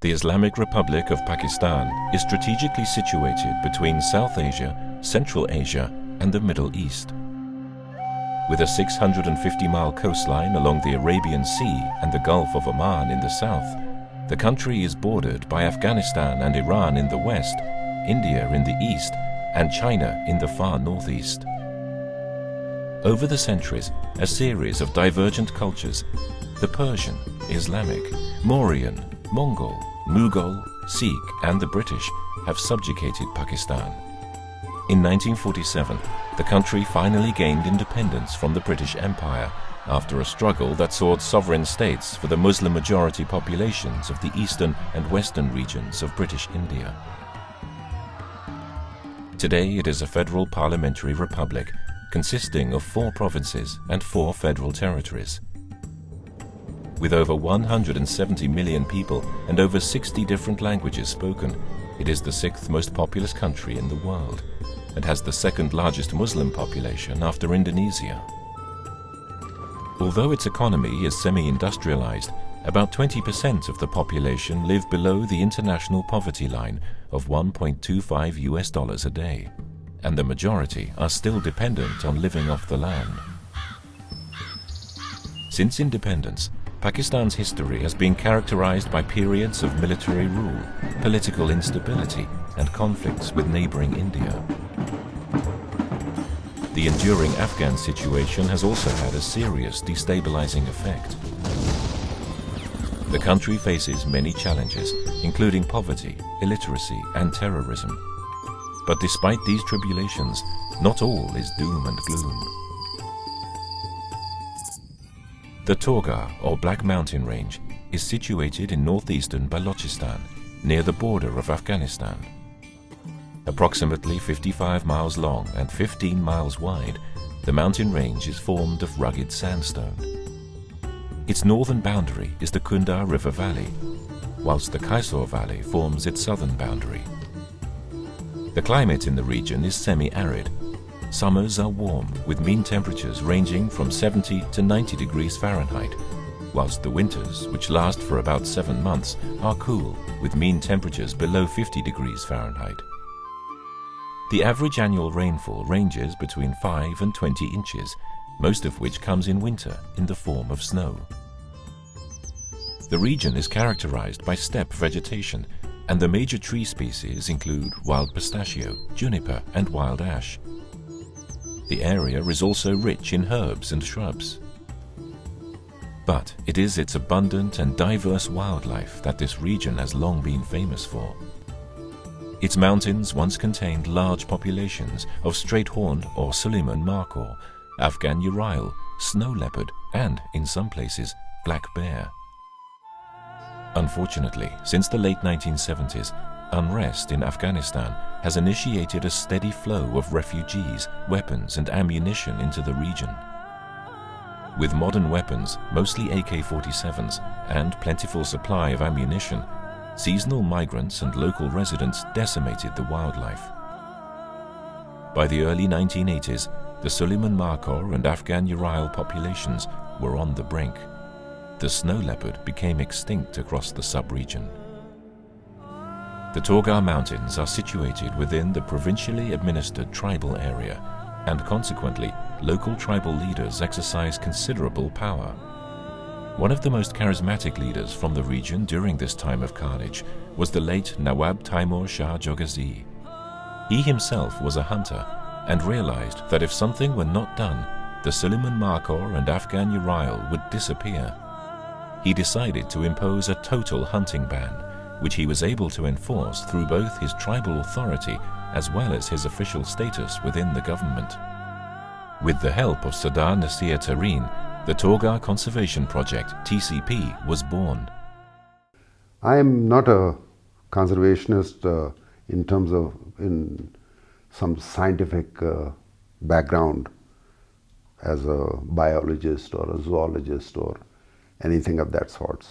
The Islamic Republic of Pakistan is strategically situated between South Asia, Central Asia, and the Middle East. With a 650-mile coastline along the Arabian Sea and the Gulf of Oman in the south, the country is bordered by Afghanistan and Iran in the west, India in the east, and China in the far northeast. Over the centuries, a series of divergent cultures, the Persian, Islamic, Mauryan, Mongol, Mughal, Sikh, and the British have subjugated Pakistan. In 1947, the country finally gained independence from the British Empire after a struggle that sought sovereign states for the Muslim-majority populations of the eastern and western regions of British India. Today it is a federal parliamentary republic consisting of 4 provinces and 4 federal territories. With over 170 million people and over 60 different languages spoken, it is the 6th most populous country in the world and has the 2nd largest Muslim population after Indonesia. Although its economy is semi-industrialized, about 20% of the population live below the international poverty line of $1.25 a day, and the majority are still dependent on living off the land. Since independence, Pakistan's history has been characterized by periods of military rule, political instability, and conflicts with neighboring India. The enduring Afghan situation has also had a serious destabilizing effect. The country faces many challenges, including poverty, illiteracy, and terrorism. But despite these tribulations, not all is doom and gloom. The Torgar, or Black Mountain Range, is situated in northeastern Balochistan, near the border of Afghanistan. Approximately 55 miles long and 15 miles wide, the mountain range is formed of rugged sandstone. Its northern boundary is the Kundar River Valley, whilst the Kaisor Valley forms its southern boundary. The climate in the region is semi-arid. Summers are warm, with mean temperatures ranging from 70 to 90 degrees Fahrenheit, whilst the winters, which last for about 7 months, are cool, with mean temperatures below 50 degrees Fahrenheit. The average annual rainfall ranges between 5 and 20 inches, most of which comes in winter in the form of snow. The region is characterized by steppe vegetation, and the major tree species include wild pistachio, juniper, and wild ash. The area is also rich in herbs and shrubs. But it is its abundant and diverse wildlife that this region has long been famous for. Its mountains once contained large populations of straight-horned or Suleiman Markhor, Afghan urail, snow leopard, and, in some places, black bear. Unfortunately, since the late 1970s, unrest in Afghanistan has initiated a steady flow of refugees, weapons, and ammunition into the region. With modern weapons, mostly AK-47s, and plentiful supply of ammunition, seasonal migrants and local residents decimated the wildlife. By the early 1980s, the Suleiman Markhor and Afghan urail populations were on the brink. The snow leopard became extinct across the sub-region. The Torgar Mountains are situated within the provincially administered tribal area, and consequently, local tribal leaders exercise considerable power. One of the most charismatic leaders from the region during this time of carnage was the late Nawab Taimur Shah Jogezai. He himself was a hunter and realized that if something were not done, the Suleiman Markhor and Afghan urail would disappear. He decided to impose a total hunting ban, which he was able to enforce through both his tribal authority as well as his official status within the government. With the help of Sardar Nasir Tareen, the Torgar Conservation Project, TCP, was born. I am not a conservationist in terms of some scientific background as a biologist or a zoologist or anything of that sort.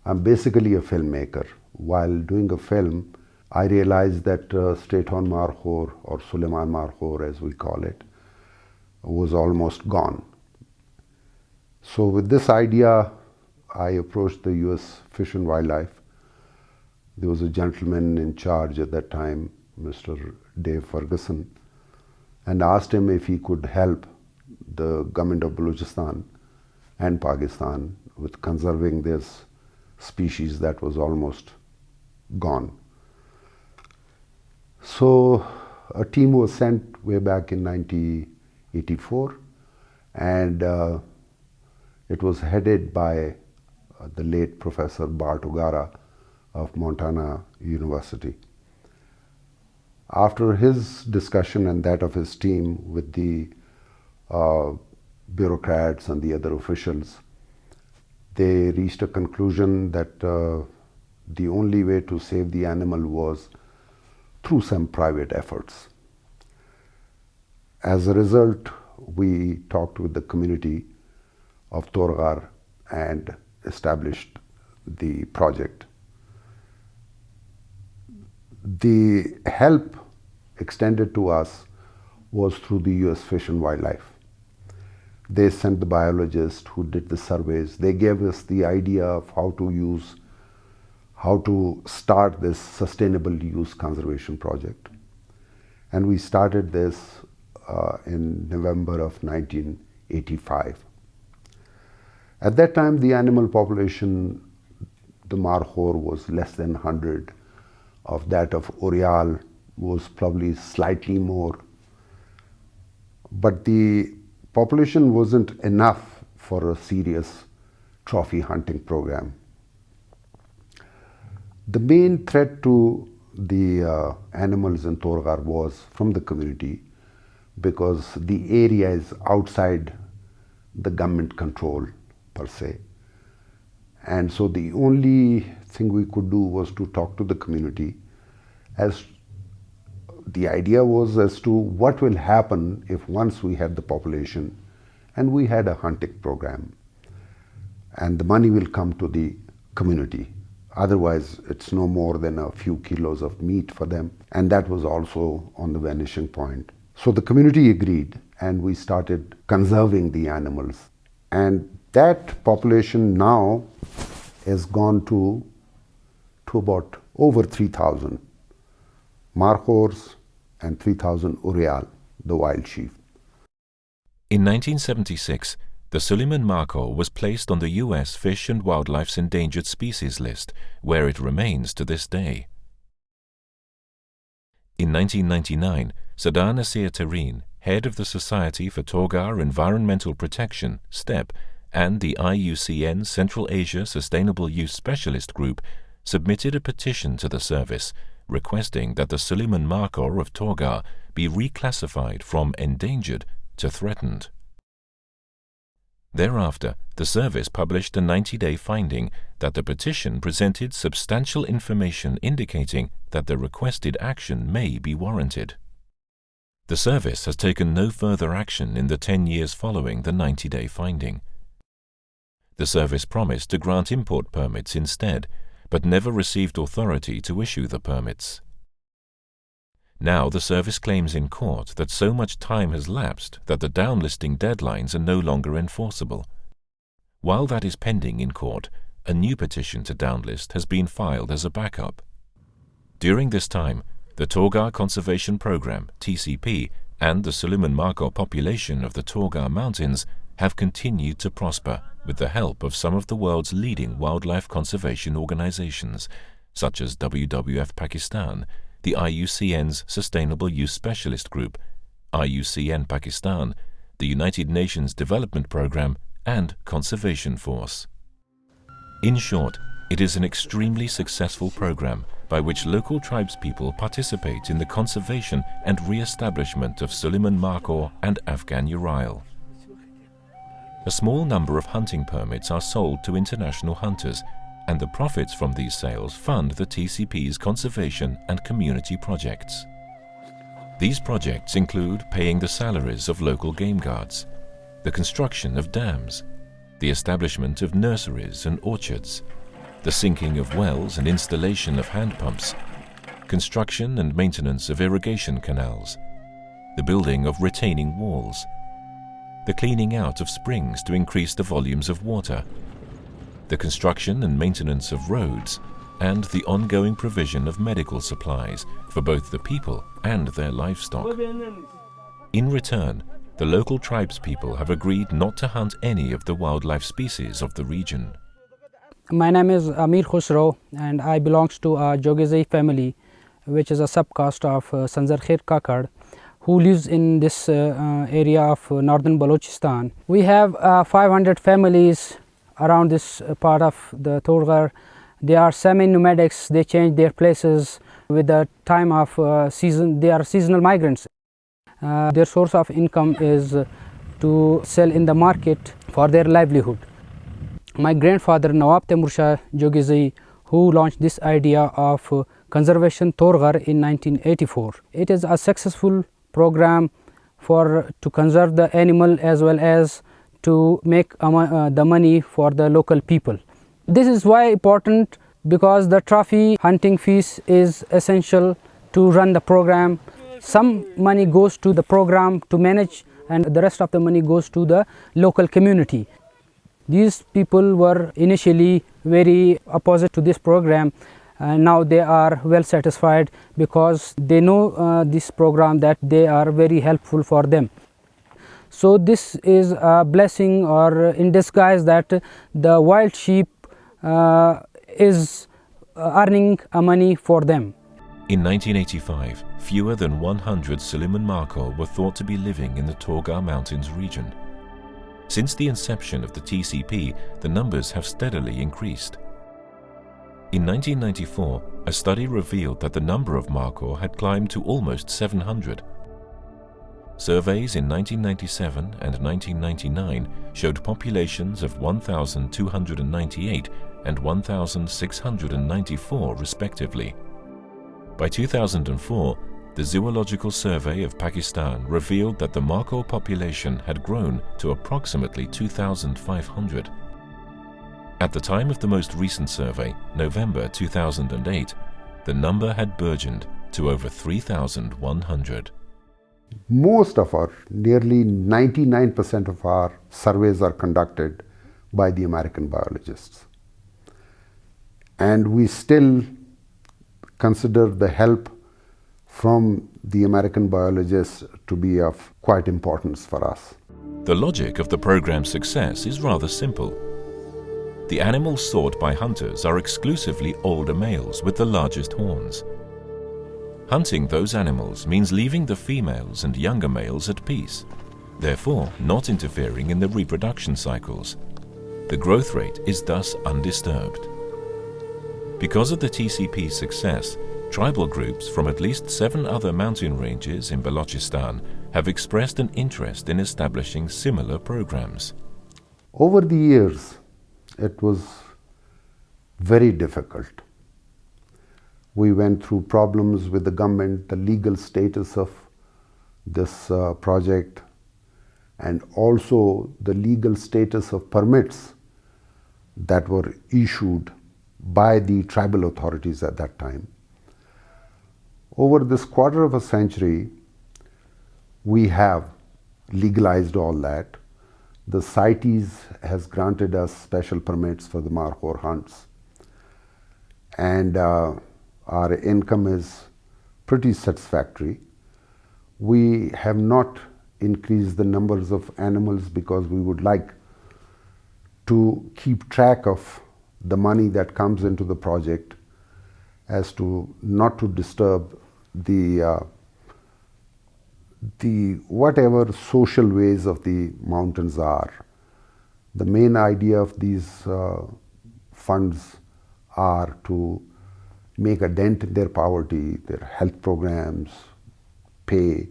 I'm basically a filmmaker. While doing a film, I realized that straight-horn Markhor, or Suleiman Markhor as we call it, was almost gone. So with this idea, I approached the US Fish and Wildlife There was a gentleman in charge at that time, Mr. Deferred, and asked him if he could help the government of Balochistan and Pakistan with conserving this species that was almost gone. So a team was sent way back in 1984, and it was headed by the late Professor Torghar of Montana University. After his discussion and that of his team with the bureaucrats and the other officials, they reached a conclusion that the only way to save the animal was through some private efforts. As a result, we talked with the community of Torgar and established the project. The help extended to us was through the US Fish and Wildlife. They sent the biologists who did the surveys. They gave us the idea of how to start this sustainable use conservation project. And we started this in November of 1985. At that time, the animal population, the Markhor, was less than 100. Of that of Orial was probably slightly more. But the population wasn't enough for a serious trophy hunting program. The main threat to the animals in Torgar was from the community, because the area is outside the government control per se. And so the only thing we could do was to talk to the community. As the idea was as to what will happen if once we had the population and we had a hunting program, and the money will come to the community. Otherwise, it's no more than a few kilos of meat for them, and that was also on the vanishing point. So the community agreed, and we started conserving the animals. And that population now has gone to about over 3,000 Markhors and 3,000 Orial, the wild sheep. In 1976, the Suleiman Markhor was placed on the U.S. Fish and Wildlife's endangered species list, where it remains to this day. In 1999, Sadar Nasir Tareen, head of the Society for Torgar Environmental Protection, STEP, and the IUCN Central Asia Sustainable Use Specialist Group, submitted a petition to the service requesting that the Suleiman Markhor of Torgar be reclassified from endangered to threatened. Thereafter, the service published a 90-day finding that the petition presented substantial information indicating that the requested action may be warranted. The service has taken no further action in the 10 years following the 90-day finding. The service promised to grant import permits instead, but never received authority to issue the permits. Now the service claims in court that so much time has lapsed that the downlisting deadlines are no longer enforceable. While that is pending in court, a new petition to downlist has been filed as a backup. During this time, the Torgar Conservation Program, TCP, and the Suleiman Markhor population of the Torgar Mountains have continued to prosper with the help of some of the world's leading wildlife conservation organizations, such as WWF Pakistan, the IUCN's Sustainable Use Specialist Group, IUCN Pakistan, the United Nations Development Programme, and Conservation Force. In short, it is an extremely successful program by which local tribespeople participate in the conservation and re-establishment of Suleiman Markhor and Afghan Ural. A small number of hunting permits are sold to international hunters, and the profits from these sales fund the TCP's conservation and community projects. These projects include paying the salaries of local game guards, the construction of dams, the establishment of nurseries and orchards, the sinking of wells and installation of hand pumps, construction and maintenance of irrigation canals, the building of retaining walls, the cleaning out of springs to increase the volumes of water, the construction and maintenance of roads, and the ongoing provision of medical supplies for both the people and their livestock. In return, the local tribespeople have agreed not to hunt any of the wildlife species of the region. My name is Amir Khusro and I belong to a Jogezai family, which is a subcaste of Sanzarkhair Kakar, who lives in this area of northern Balochistan. We have 500 families around this part of the Torgar. They are semi-nomadics, they change their places with the time of season. They are seasonal migrants. Their source of income is to sell in the market for their livelihood. My grandfather Nawab Shah Jogezai, who launched this idea of conservation Torgar in 1984. It is a successful program to conserve the animal as well as to make the money for the local people. This is why important, because the trophy hunting fees is essential to run the program. Some money goes to the program to manage and the rest of the money goes to the local community. These people were initially very opposite to this program. Now they are well satisfied because they know this program, that they are very helpful for them. So this is a blessing or in disguise that the wild sheep is earning money for them. In 1985, fewer than 100 Suleiman Markhor were thought to be living in the Torgar Mountains region. Since the inception of the TCP, the numbers have steadily increased. In 1994, a study revealed that the number of Markhor had climbed to almost 700. Surveys in 1997 and 1999 showed populations of 1,298 and 1,694 respectively. By 2004, the Zoological Survey of Pakistan revealed that the Markhor population had grown to approximately 2,500. At the time of the most recent survey, November 2008, the number had burgeoned to over 3,100. Most of our, nearly 99% of our surveys are conducted by the American biologists. And we still consider the help from the American biologists to be of quite importance for us. The logic of the program's success is rather simple. The animals sought by hunters are exclusively older males with the largest horns. Hunting those animals means leaving the females and younger males at peace, therefore not interfering in the reproduction cycles. The growth rate is thus undisturbed. Because of the TCP's success, tribal groups from at least 7 other mountain ranges in Balochistan have expressed an interest in establishing similar programs. Over the years, it was very difficult. We went through problems with the government, the legal status of this project, and also the legal status of permits that were issued by the tribal authorities at that time. Over this quarter of a century, we have legalized all that. The CITES has granted us special permits for the Markhor hunts, and our income is pretty satisfactory. We have not increased the numbers of animals because we would like to keep track of the money that comes into the project, as to not to disturb the whatever social ways of the mountains are. The main idea of these funds are to make a dent in their poverty, their health programs, pay,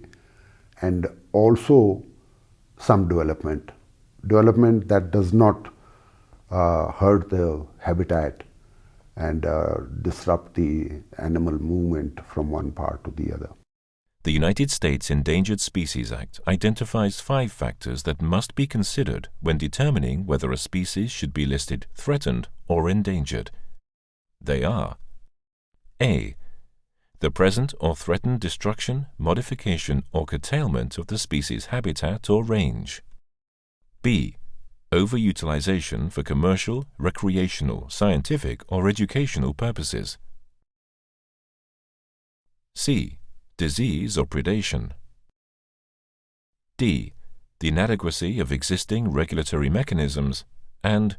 and also some development that does not hurt the habitat and disrupt the animal movement from one part to the other. The United States Endangered Species Act identifies 5 factors that must be considered when determining whether a species should be listed threatened or endangered. They are: A. The present or threatened destruction, modification, or curtailment of the species' habitat or range. B. Overutilization for commercial, recreational, scientific, or educational purposes. C. Disease or predation. D. The inadequacy of existing regulatory mechanisms. And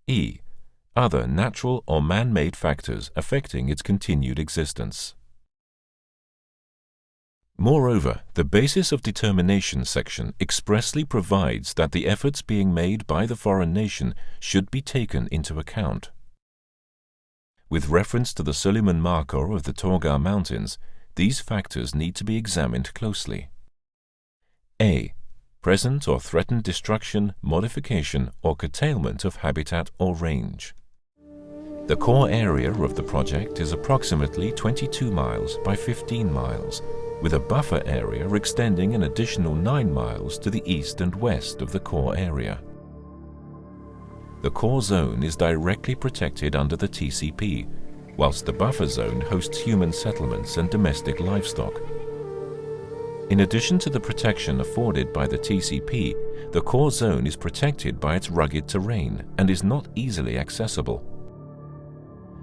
E. Other natural or man-made factors affecting its continued existence. Moreover, the basis of determination section expressly provides that the efforts being made by the foreign nation should be taken into account. With reference to the Suleiman Markhor of the Torgar Mountains, these factors need to be examined closely. A. Present or threatened destruction, modification, or curtailment of habitat or range. The core area of the project is approximately 22 miles by 15 miles, with a buffer area extending an additional 9 miles to the east and west of the core area. The core zone is directly protected under the TCP, whilst the buffer zone hosts human settlements and domestic livestock. In addition to the protection afforded by the TCP, the core zone is protected by its rugged terrain and is not easily accessible.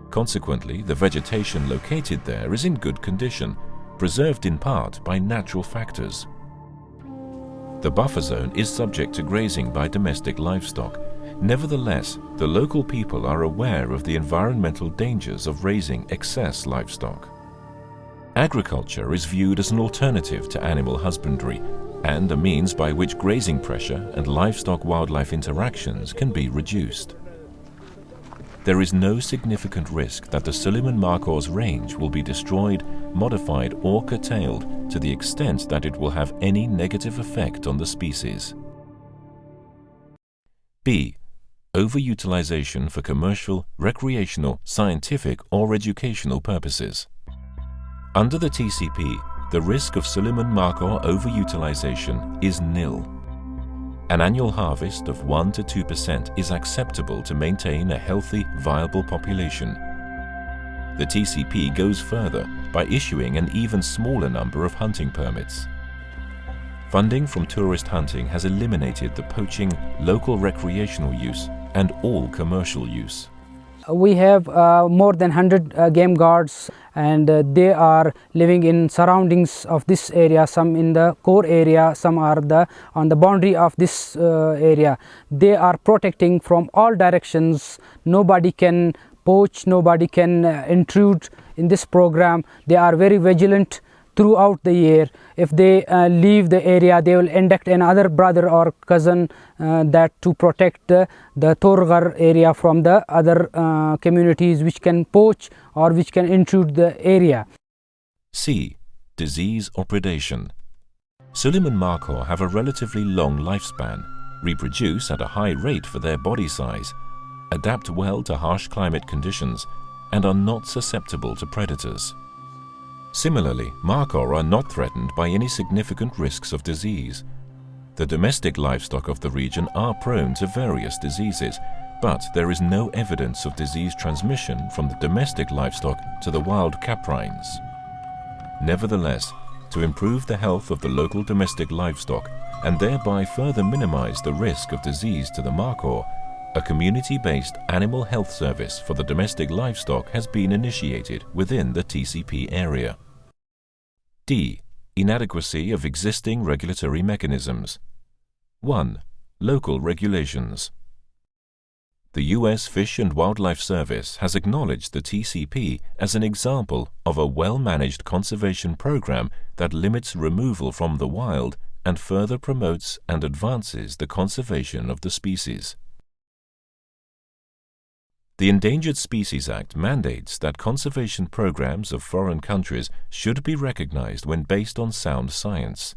Consequently, the vegetation located there is in good condition, preserved in part by natural factors. The buffer zone is subject to grazing by domestic livestock. Nevertheless, the local people are aware of the environmental dangers of raising excess livestock. Agriculture is viewed as an alternative to animal husbandry and a means by which grazing pressure and livestock-wildlife interactions can be reduced. There is no significant risk that the Suleiman Markhor's range will be destroyed, modified, or curtailed to the extent that it will have any negative effect on the species. B. Overutilization for commercial, recreational, scientific, or educational purposes. Under the TCP, the risk of Suleiman Markhor overutilization is nil. An annual harvest of 1 to 2% is acceptable to maintain a healthy, viable population. The TCP goes further by issuing an even smaller number of hunting permits. Funding from tourist hunting has eliminated the poaching, local recreational use, and all commercial use. We have more than 100 game guards, and they are living in surroundings of this area, some in the core area, some are on the boundary of this area. They are protecting from all directions. Nobody can poach, nobody can intrude in this program. They are very vigilant throughout the year. If they leave the area, they will induct another brother or cousin that to protect the Torgar area from the other communities which can poach or which can intrude the area. C. Disease or predation. Suleiman Markhor have a relatively long lifespan, reproduce at a high rate for their body size, adapt well to harsh climate conditions, and are not susceptible to predators. Similarly, Markhor are not threatened by any significant risks of disease. The domestic livestock of the region are prone to various diseases, but there is no evidence of disease transmission from the domestic livestock to the wild caprines. Nevertheless, to improve the health of the local domestic livestock and thereby further minimize the risk of disease to the Markhor, a community-based animal health service for the domestic livestock has been initiated within the TCP area. D. Inadequacy of existing regulatory mechanisms. 1. Local regulations. The U.S. Fish and Wildlife Service has acknowledged the TCP as an example of a well-managed conservation program that limits removal from the wild and further promotes and advances the conservation of the species. The Endangered Species Act mandates that conservation programs of foreign countries should be recognized when based on sound science.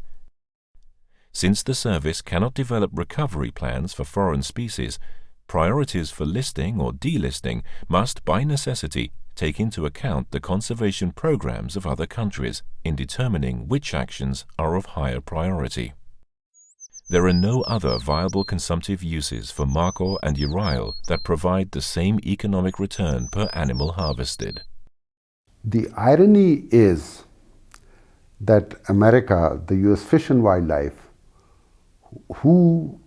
Since the service cannot develop recovery plans for foreign species, priorities for listing or delisting must by necessity take into account the conservation programs of other countries in determining which actions are of higher priority. There are no other viable consumptive uses for Markhor and Urial that provide the same economic return per animal harvested. The irony is that America, the US Fish and Wildlife, who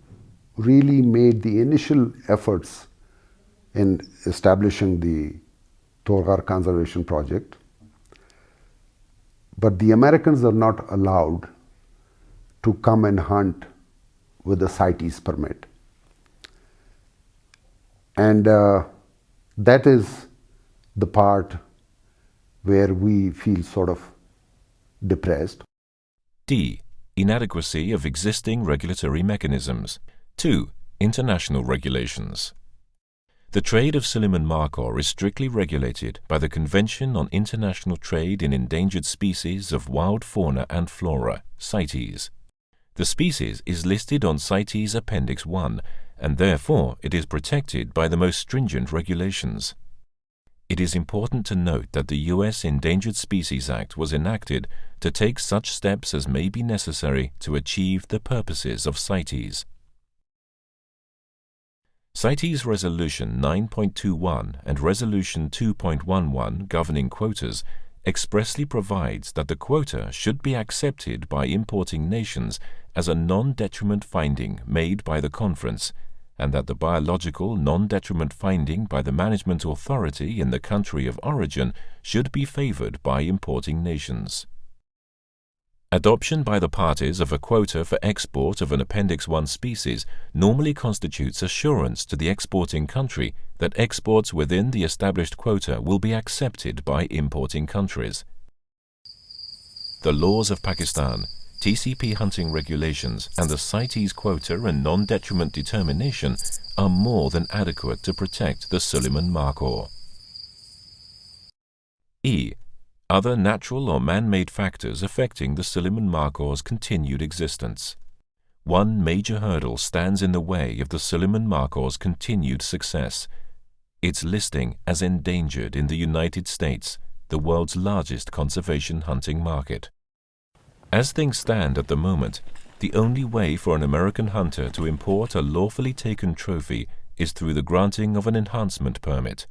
really made the initial efforts in establishing the Torgar Conservation Project. But the Americans are not allowed to come and hunt with a CITES permit. And that is the part where we feel sort of depressed. D. Inadequacy of existing regulatory mechanisms. 2. International regulations. The trade of Suleiman Markhor is strictly regulated by the Convention on International Trade in Endangered Species of Wild Fauna and Flora, CITES. The species is listed on CITES Appendix 1, and therefore it is protected by the most stringent regulations. It is important to note that the U.S. Endangered Species Act was enacted to take such steps as may be necessary to achieve the purposes of CITES. CITES Resolution 9.21 and Resolution 2.11 governing quotas expressly provides that the quota should be accepted by importing nations as a non-detriment finding made by the conference, and that the biological non-detriment finding by the management authority in the country of origin should be favored by importing nations. Adoption by the parties of a quota for export of an Appendix 1 species normally constitutes assurance to the exporting country that exports within the established quota will be accepted by importing countries. The laws of Pakistan, TCP hunting regulations, and the CITES quota and non-detriment determination are more than adequate to protect the Suleiman Markhor. E. Other natural or man-made factors affecting the Suleiman Markhor's continued existence. One major hurdle stands in the way of the Suleiman Markhor's continued success: its listing as endangered in the United States, the world's largest conservation hunting market. As things stand at the moment, the only way for an American hunter to import a lawfully taken trophy is through the granting of an enhancement permit.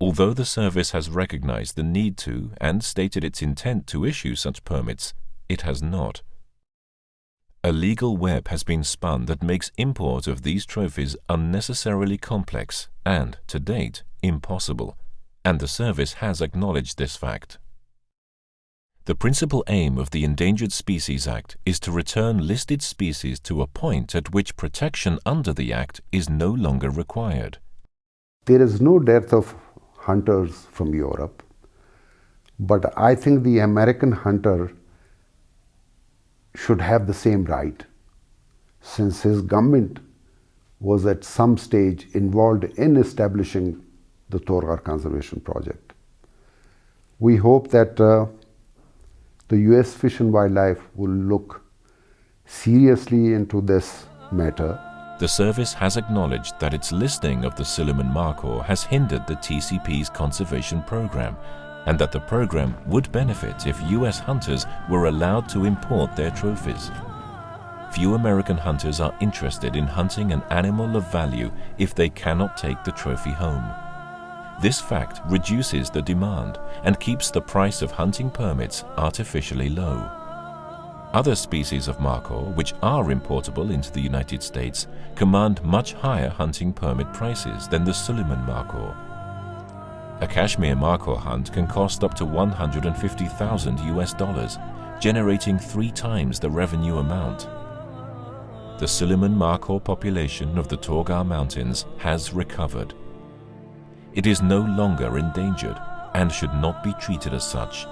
Although the service has recognized the need to and stated its intent to issue such permits, it has not. A legal web has been spun that makes import of these trophies unnecessarily complex and, to date, impossible, and the service has acknowledged this fact. The principal aim of the Endangered Species Act is to return listed species to a point at which protection under the Act is no longer required. There is no dearth of hunters from Europe, but I think the American hunter should have the same right, since his government was at some stage involved in establishing the Torgar Conservation Project. We hope that the U.S. Fish and Wildlife will look seriously into this matter. The service has acknowledged that its listing of the Suleiman Markhor has hindered the TCP's conservation program, and that the program would benefit if U.S. hunters were allowed to import their trophies. Few American hunters are interested in hunting an animal of value if they cannot take the trophy home. This fact reduces the demand and keeps the price of hunting permits artificially low. Other species of Markhor, which are importable into the United States, command much higher hunting permit prices than the Suleiman Markhor. A Kashmir Markhor hunt can cost up to $150,000, generating 3 times the revenue amount. The Suleiman Markhor population of the Torgar Mountains has recovered. It is no longer endangered and should not be treated as such.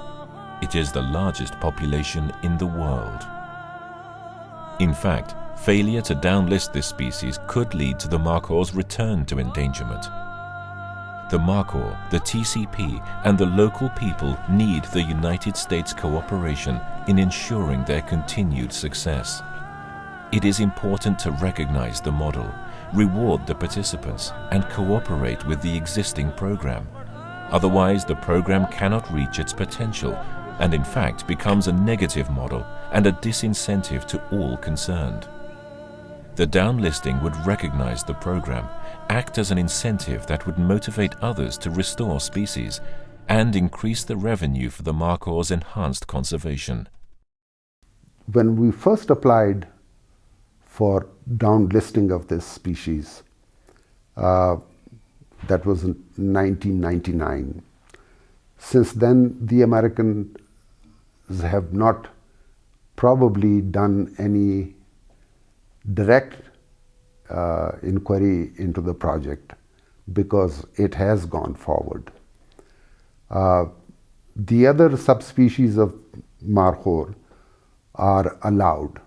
It is the largest population in the world. In fact, failure to downlist this species could lead to the Markhor's return to endangerment. The Markhor, the TCP, and the local people need the United States cooperation in ensuring their continued success. It is important to recognize the model, reward the participants, and cooperate with the existing program. Otherwise, the program cannot reach its potential and in fact becomes a negative model and a disincentive to all concerned. The downlisting would recognize the program, act as an incentive that would motivate others to restore species, and increase the revenue for the Markhor's enhanced conservation. When we first applied for downlisting of this species. That was in 1999. Since then, the Americans have not probably done any direct inquiry into the project because it has gone forward. The other subspecies of Markhor are allowed,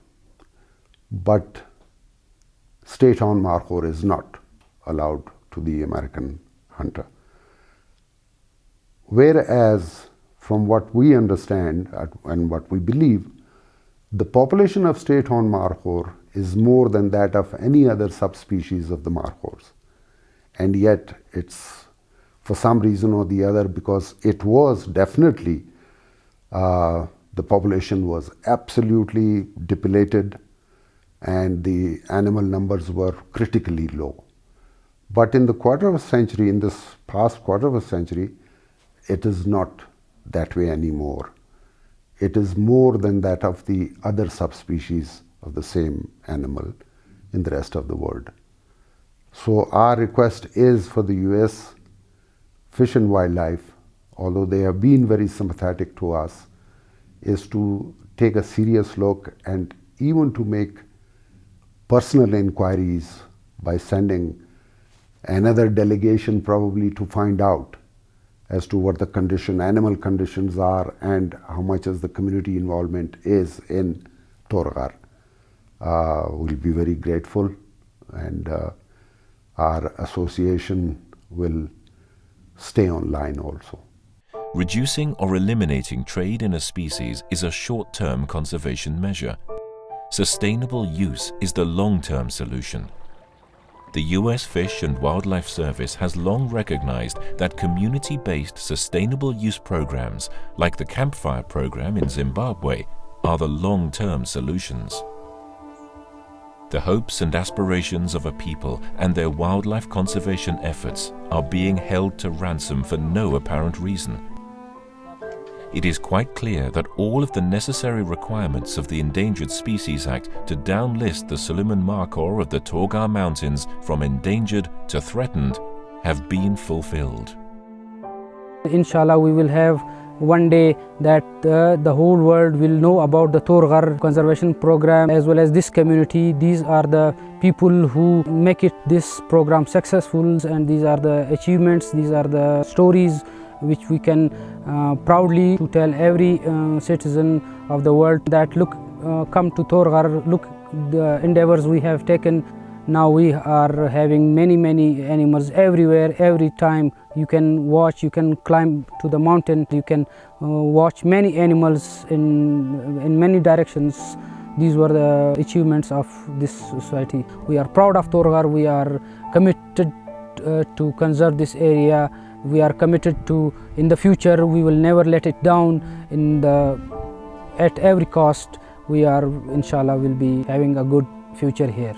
but state-owned Markhor is not allowed to the American hunter. Whereas, from what we understand and what we believe, the population of state-owned Markhor is more than that of any other subspecies of the Markhors. And yet, it's for some reason or the other, because it was definitely, the population was absolutely depleted and the animal numbers were critically low. But in the quarter of a century, in this past quarter of a century, it is not that way anymore. It is more than that of the other subspecies of the same animal in the rest of the world. So our request is for the US Fish and Wildlife, although they have been very sympathetic to us, is to take a serious look and even to make personal inquiries by sending another delegation probably to find out as to what the animal conditions are and how much as the community involvement is in Torgar. We'll be very grateful, and our association will stay online also. Reducing or eliminating trade in a species is a short-term conservation measure. Sustainable use is the long-term solution. The US Fish and Wildlife Service has long recognized that community-based sustainable use programs, like the Campfire program in Zimbabwe, are the long-term solutions. The hopes and aspirations of a people and their wildlife conservation efforts are being held to ransom for no apparent reason. It is quite clear that all of the necessary requirements of the Endangered Species Act to downlist the Suleiman Markhor of the Torgar Mountains from endangered to threatened have been fulfilled. Inshallah, we will have one day that the whole world will know about the Torghar conservation program as well as this community. These are the people who make this program successful, and these are the achievements, these are the stories which we can proudly to tell every citizen of the world that look, come to Torgar, look the endeavors we have taken. Now we are having many animals everywhere. Every time you can watch, you can climb to the mountain, you can watch many animals in many directions. These were the achievements of this society. We are proud of Torgar. We are committed to conserve this area. We are committed to, in the future, we will never let it down. At every cost, we are, inshallah, will be having a good future here.